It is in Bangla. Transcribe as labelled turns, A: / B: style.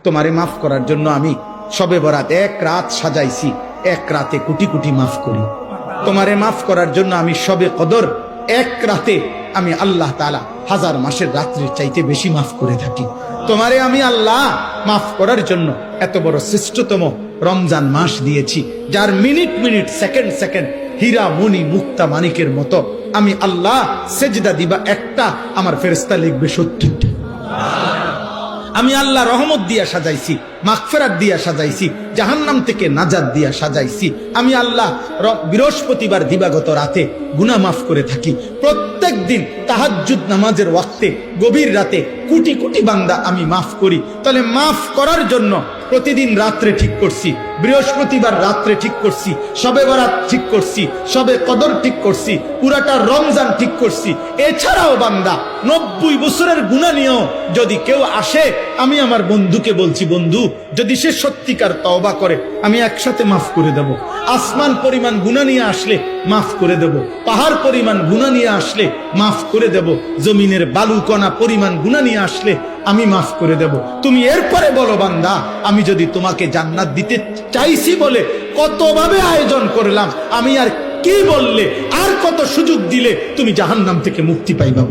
A: তোমারে মাফ করার জন্য আমি শবে বরাত এক রাত সাজাইছি, এক রাতে কোটি কোটি মাফ করি। তোমারে মাফ করার জন্য আমি শবে কদর এক রাতে আমি আল্লাহ তাআলা 1000 মাসের রাত্রির চাইতে বেশি মাফ করে থাকি। তোমারে আমি আল্লাহ মাফ করার জন্য এত বড় শ্রেষ্ঠতম রমজান মাস দিয়েছি, যার মিনিট মিনিট সেকেন্ড সেকেন্ড হীরা মণি মুক্তা মানিকের মতো আমি আল্লাহ সেজদা দিবা একটা, আমার ফেরেশতা লিখবে 70টা। আমি আল্লাহ রহমত দিয়া সাজাইছি, মাগফিরাত দিয়া সাজাইছি, জাহান্নাম থেকে নাজাত দিয়া সাজাইছি। আমি আল্লাহ বৃহস্পতিবার দিবাগত রাতে গুনাহ মাফ করে থাকি। প্রত্যেক দিন তাহাজ্জুদ নামাজের ওয়াক্তে গভীর রাতে কোটি কোটি বান্দা আমি মাফ করি। তাহলে মাফ করার জন্য প্রতিদিন রাত্রে ঠিক করছি, বৃহস্পতিবার রাত্রে ঠিক করছি, শবে বরাত ঠিক করছি, শবে কদর ঠিক করছি, পুরাটা রমজান ঠিক করছি। এছাড়াও বান্দা 90 বছরের গুনাহ নিয়েও যদি কেউ আসে, আমি আমার বন্ধুকে বলছি, বন্ধু যদি সে সত্যিকার তওবা করে আমি একসাথে মাফ করে দেব। আসমান পরিমাণ গুনাহ নিয়ে আসলে মাফ করে দেব, পাহাড় পরিমাণ গুনাহ নিয়ে আসলে মাফ করে দেব, জমিনের বালুকণা পরিমাণ গুনাহ নিয়ে আসলে আমি মাফ করে দেব। তুমি এরপরে বলো, বান্দা আমি যদি তোমাকে জান্নাত দিতে চাইছি বলে কতভাবে আয়োজন করলাম, আমি আর কি বললে, আর কত সুযোগ দিলে তুমি জাহান্নাম থেকে মুক্তি পাইবা।